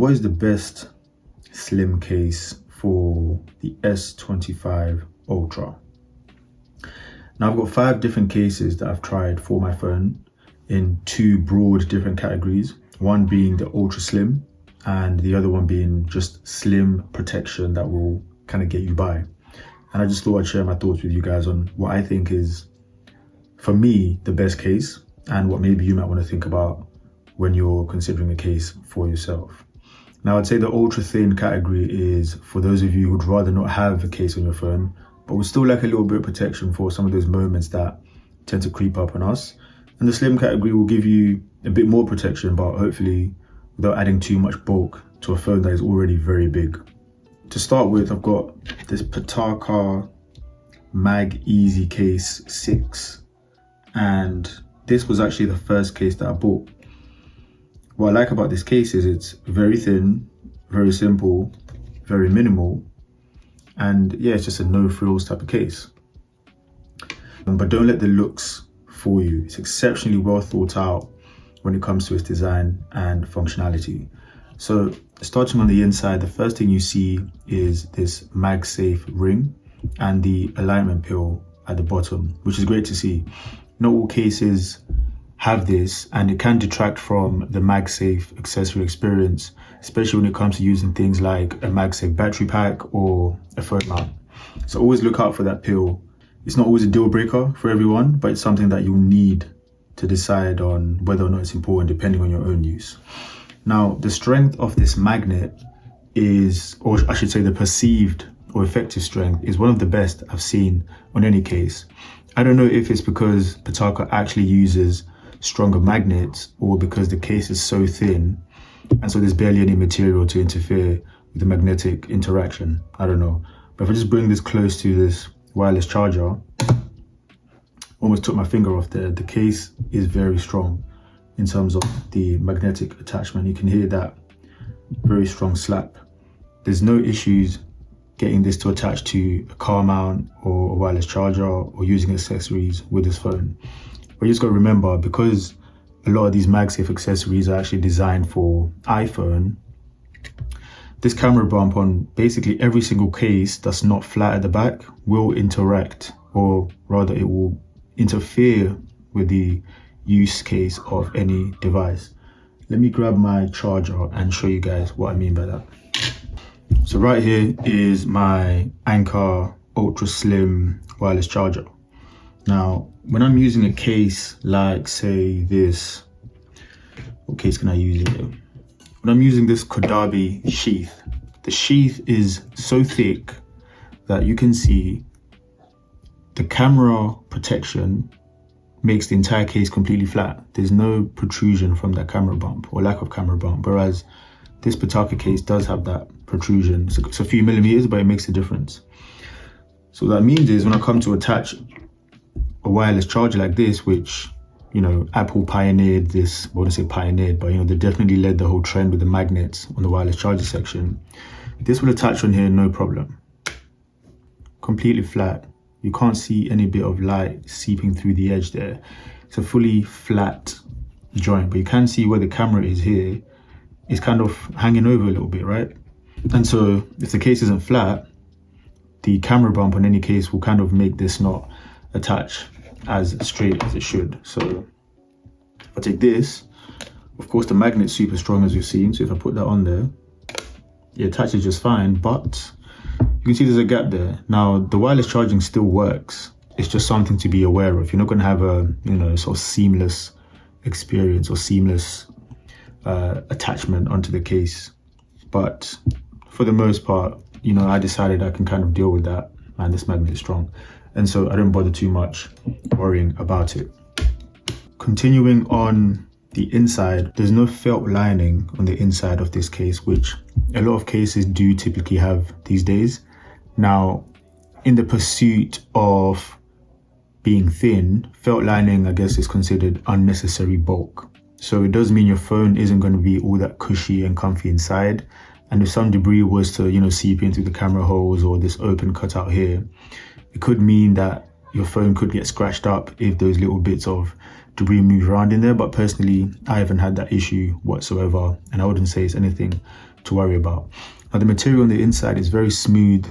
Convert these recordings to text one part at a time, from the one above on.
what is the best slim case for the S25 Ultra? Now I've got 5 different cases that I've tried for my phone in 2 broad different categories. One being the ultra slim and the other one being just slim protection that will kind of get you by. And I just thought I'd share my thoughts with you guys on what I think is, for me, the best case and what maybe you might want to think about when you're considering a case for yourself. Now I'd say the ultra thin category is for those of you who'd rather not have a case on your phone, but would still like a little bit of protection for some of those moments that tend to creep up on us. And the slim category will give you a bit more protection, but hopefully without adding too much bulk to a phone that is already very big. To start with, I've got this Pitaka Mag Easy Case 6. And this was actually the first case that I bought. What I like about this case is it's very thin, very simple, very minimal. And yeah, it's just a no frills type of case. But don't let the looks fool you. It's exceptionally well thought out when it comes to its design and functionality. So starting on the inside, the first thing you see is this MagSafe ring and the alignment pill at the bottom, which is great to see. Not all cases have this, and it can detract from the MagSafe accessory experience, especially when it comes to using things like a MagSafe battery pack or a phone mount. So always look out for that pill. It's not always a deal breaker for everyone, but it's something that you'll need to decide on whether or not it's important depending on your own use. Now, the strength of this magnet is, or I should say the perceived or effective strength, is one of the best I've seen on any case. I don't know if it's because Pitaka actually uses stronger magnets or because the case is so thin and so there's barely any material to interfere with the magnetic interaction. I don't know. But if I just bring this close to this wireless charger, almost took my finger off there, the case is very strong in terms of the magnetic attachment. You can hear that very strong slap. There's no issues getting this to attach to a car mount or a wireless charger or using accessories with this phone. But you just got to remember, because a lot of these MagSafe accessories are actually designed for iPhone, this camera bump on basically every single case that's not flat at the back will interact, or rather it will interfere with the use case of any device. Let me grab my charger and show you guys what I mean by that. So right here is my Anker Ultra Slim wireless charger. Now, when I'm using a case like, say, this, what case can I use here? When I'm using this Caudabe sheath, the sheath is so thick that you can see the camera protection makes the entire case completely flat. There's no protrusion from that camera bump or lack of camera bump, whereas this Pitaka case does have that protrusion. So it's a few millimeters, but it makes a difference. So what that means is when I come to attach a wireless charger like this, which, you know, Apple pioneered this, I wouldn't say pioneered, but, you know, they definitely led the whole trend with the magnets on the wireless charger section. This will attach on here, no problem. Completely flat. You can't see any bit of light seeping through the edge there. It's a fully flat joint, but you can see where the camera is here. It's kind of hanging over a little bit, right? And so if the case isn't flat, the camera bump on any case will kind of make this not attach as straight as it should. So if I take this, of course the magnet's super strong as you've seen, so if I put that on there, it attaches just fine, but you can see there's a gap there. Now the wireless charging still works, it's just something to be aware of. You're not going to have a, you know, sort of seamless experience or seamless attachment onto the case, but for the most part, you know, I decided I can kind of deal with that, and this magnet is strong, and so I don't bother too much worrying about it. Continuing on the inside, there's no felt lining on the inside of this case, which a lot of cases do typically have these days. Now, in the pursuit of being thin, felt lining, I guess, is considered unnecessary bulk. So it does mean your phone isn't going to be all that cushy and comfy inside. And if some debris was to, you know, seep in through the camera holes or this open cutout here, it could mean that your phone could get scratched up if those little bits of debris move around in there. But personally, I haven't had that issue whatsoever, and I wouldn't say it's anything to worry about. Now the material on the inside is very smooth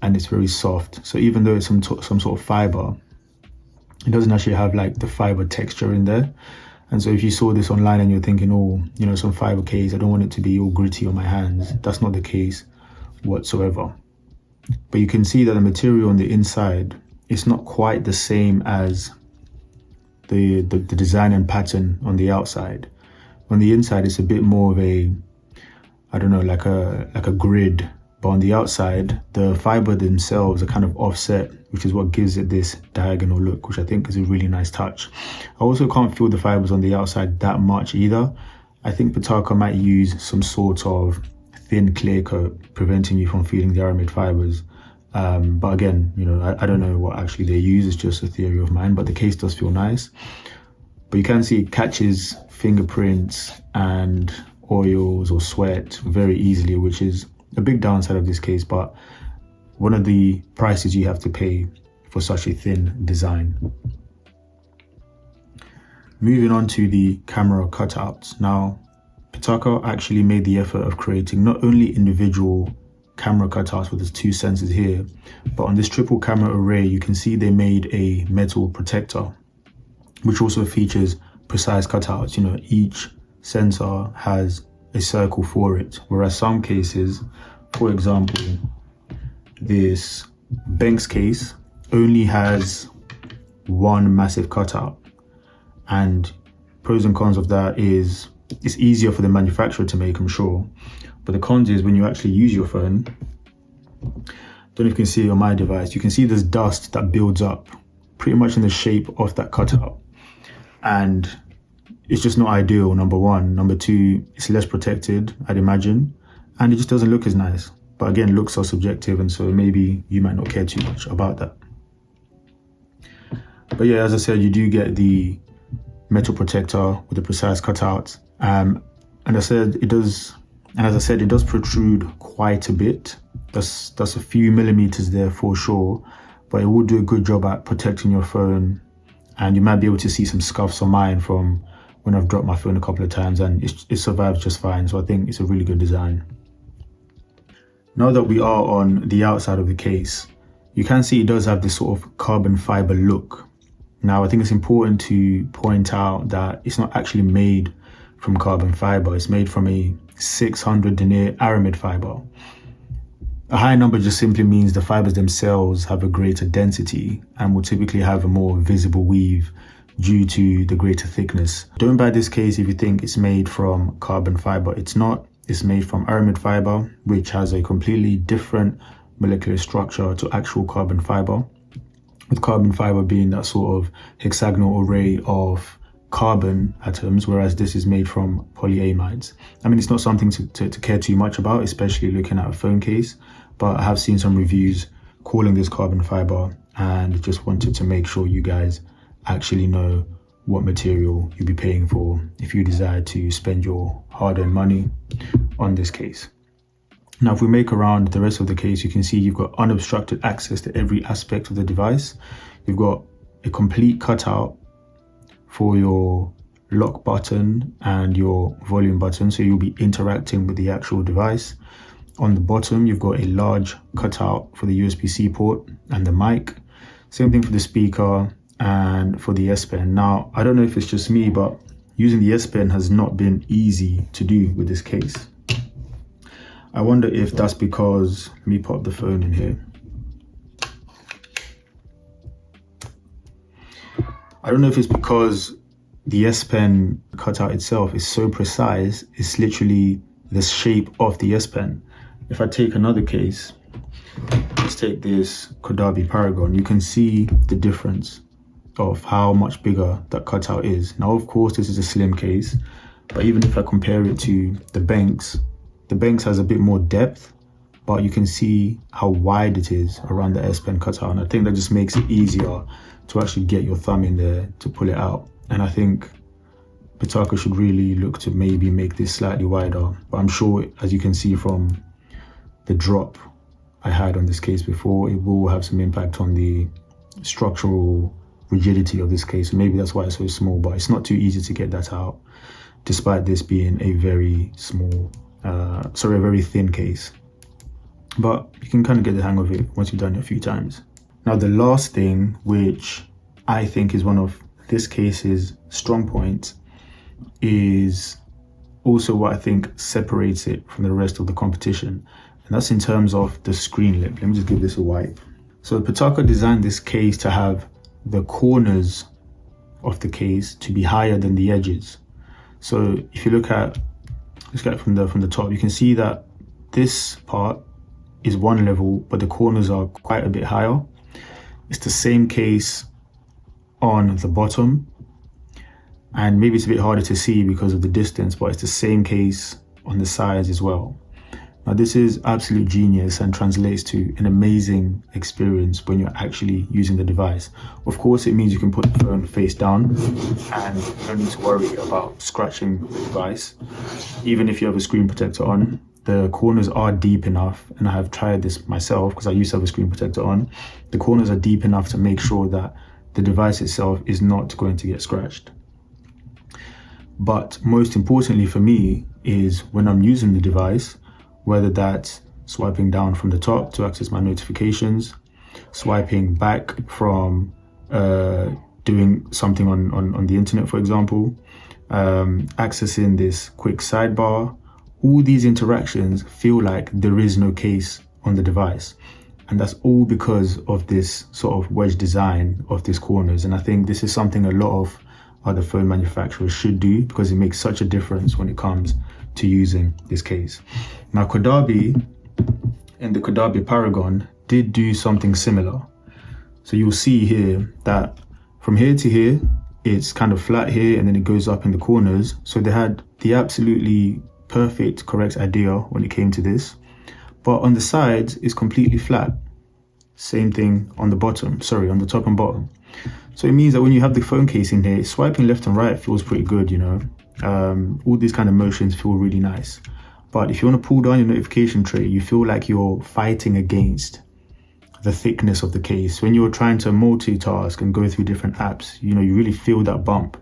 and it's very soft. So even though it's some sort of fiber, it doesn't actually have like the fiber texture in there. And so if you saw this online and you're thinking, oh, you know, some fiber case, I don't want it to be all gritty on my hands. That's not the case whatsoever. But you can see that the material on the inside is not quite the same as the design and pattern on the outside. On the inside, it's a bit more of a, I don't know, like a grid. But on the outside, the fiber themselves are kind of offset, which is what gives it this diagonal look, which I think is a really nice touch. I also can't feel the fibers on the outside that much either. I think Pitaka might use some sort of thin clear coat, preventing you from feeling the aramid fibers. But again, you know, I don't know what actually they use. It's just a theory of mine, but the case does feel nice. But you can see it catches fingerprints and oils or sweat very easily, which is a big downside of this case, but one of the prices you have to pay for such a thin design. Moving on to the camera cutouts. Now, Pitaka actually made the effort of creating not only individual camera cutouts with its two sensors here, but on this triple camera array, you can see they made a metal protector, which also features precise cutouts. You know, each sensor has a circle for it, whereas some cases, for example, this Benks case only has one massive cutout. And pros and cons of that is it's easier for the manufacturer to make, I'm sure, but the cons is when you actually use your phone, don't know if you can see it on my device, you can see this dust that builds up pretty much in the shape of that cutout, and it's just not ideal, number one. Number two, it's less protected, I'd imagine, and it just doesn't look as nice. But again, looks are subjective, and so maybe you might not care too much about that. But yeah, as I said, you do get the metal protector with the precise cutouts, and as I said, it does protrude quite a bit. That's a few millimeters there for sure, but it will do a good job at protecting your phone, and you might be able to see some scuffs on mine from when I've dropped my phone a couple of times, and it survives just fine. So I think it's a really good design. Now that we are on the outside of the case, you can see it does have this sort of carbon fiber look. Now, I think it's important to point out that it's not actually made from carbon fiber. It's made from a 600 denier aramid fiber. A high number just simply means the fibers themselves have a greater density and will typically have a more visible weave due to the greater thickness. Don't buy this case if you think it's made from carbon fiber. It's not. It's made from aramid fiber, which has a completely different molecular structure to actual carbon fiber, with carbon fiber being that sort of hexagonal array of carbon atoms, whereas this is made from polyamides. I mean, it's not something to care too much about, especially looking at a phone case, but I have seen some reviews calling this carbon fiber, and just wanted to make sure you guys actually know what material you'll be paying for if you decide to spend your hard-earned money on this case. Now, if we make around the rest of the case, you can see you've got unobstructed access to every aspect of the device. You've got a complete cutout for your lock button and your volume button, so you'll be interacting with the actual device. On the bottom, you've got a large cutout for the USB-C port and the mic. Same thing for the speaker and for the S Pen. Now, I don't know if it's just me, but using the S Pen has not been easy to do with this case. I wonder if that's because, let me pop the phone in here. I don't know if it's because the S Pen cutout itself is so precise, it's literally the shape of the S Pen. If I take another case, let's take this Caudabe Paragon, you can see the difference of how much bigger that cutout is. Now, of course, this is a slim case, but even if I compare it to the Benks has a bit more depth, but you can see how wide it is around the S Pen cutout, and I think that just makes it easier to actually get your thumb in there to pull it out. And I think Pitaka should really look to maybe make this slightly wider, but I'm sure, as you can see from the drop I had on this case before, it will have some impact on the structural rigidity of this case. So maybe that's why it's so small, but it's not too easy to get that out, despite this being a very small sorry, a very thin case. But you can kind of get the hang of it once you've done it a few times. Now, the last thing, which I think is one of this case's strong points, is also what I think separates it from the rest of the competition. And that's in terms of the screen lip. Let me just give this a wipe. So Pitaka designed this case to have the corners of the case to be higher than the edges. So if you look at from the top, you can see that this part is one level, but the corners are quite a bit higher. It's the same case on the bottom, and maybe it's a bit harder to see because of the distance, but it's the same case on the sides as well. Now, this is absolute genius and translates to an amazing experience when you're actually using the device. Of course, it means you can put the phone face down and you don't need to worry about scratching the device. Even if you have a screen protector on, the corners are deep enough, and I have tried this myself because I used to have a screen protector on. The corners are deep enough to make sure that the device itself is not going to get scratched. But most importantly for me is when I'm using the device, whether that's swiping down from the top to access my notifications, swiping back from doing something on the internet, for example, accessing this quick sidebar, all these interactions feel like there is no case on the device. And that's all because of this sort of wedge design of these corners. And I think this is something a lot of other phone manufacturers should do because it makes such a difference when it comes to using this case. Now, Caudabe and the Caudabe Paragon did do something similar. So you'll see here that from here to here, it's kind of flat here and then it goes up in the corners. So they had the absolutely perfect, correct idea when it came to this. But on the sides, it's completely flat. Same thing on the bottom, on the top and bottom. So it means that when you have the phone case in here, swiping left and right feels pretty good, you know. All these kind of motions feel really nice. But if you want to pull down your notification tray, you feel like you're fighting against the thickness of the case. When you're trying to multitask and go through different apps, you know, you really feel that bump.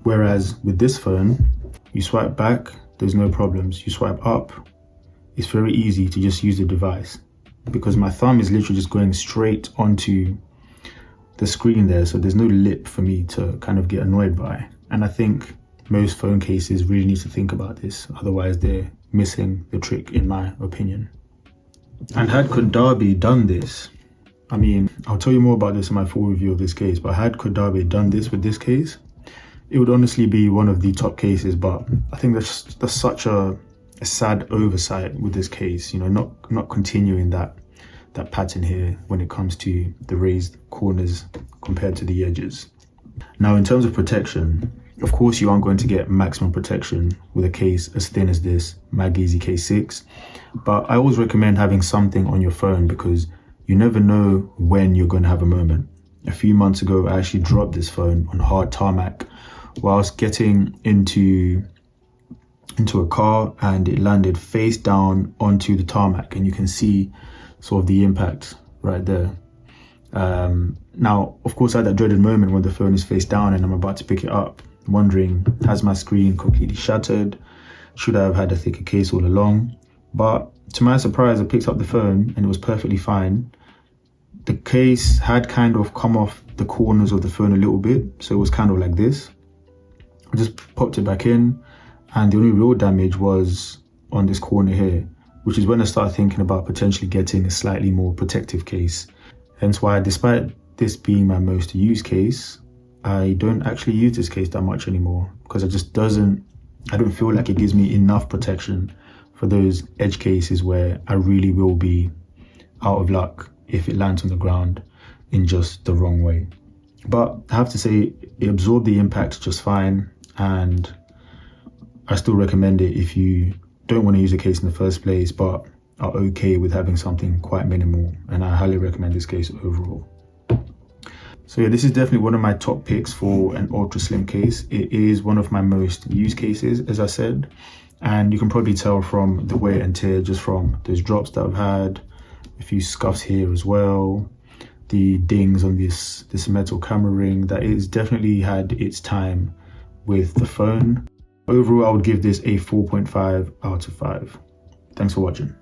Whereas with this phone, you swipe back, there's no problems. You swipe up, it's very easy to just use the device because my thumb is literally just going straight onto the screen there. So there's no lip for me to kind of get annoyed by. And I think most phone cases really need to think about this. Otherwise, they're missing the trick, in my opinion. And had Caudabe done this, I mean, I'll tell you more about this in my full review of this case, but had Caudabe done this with this case, it would honestly be one of the top cases. But I think that's such a sad oversight with this case, you know, not continuing that pattern here when it comes to the raised corners compared to the edges. Now, in terms of protection, of course, you aren't going to get maximum protection with a case as thin as this Mag Easy Case 6, but I always recommend having something on your phone because you never know when you're going to have a moment. A few months ago, I actually dropped this phone on hard tarmac whilst getting into a car, and it landed face down onto the tarmac, and you can see sort of the impact right there. Now, of course, I had that dreaded moment when the phone is face down and I'm about to pick it up, wondering, has my screen completely shattered? Should I have had a thicker case all along? But to my surprise, I picked up the phone and it was perfectly fine. The case had kind of come off the corners of the phone a little bit, so it was kind of like this. I just popped it back in, and the only real damage was on this corner here, which is when I started thinking about potentially getting a slightly more protective case. Hence why, despite this being my most used case, I don't actually use this case that much anymore because I don't feel like it gives me enough protection for those edge cases where I really will be out of luck if it lands on the ground in just the wrong way. But I have to say, it absorbed the impact just fine, and I still recommend it if you don't want to use a case in the first place but are okay with having something quite minimal, and I highly recommend this case overall. So yeah, this is definitely one of my top picks for an ultra slim case. It is one of my most used cases, as I said, and you can probably tell from the wear and tear just from those drops that I've had, a few scuffs here as well, the dings on this metal camera ring, that it's definitely had its time with the phone. Overall, I would give this a 4.5 out of 5. Thanks for watching.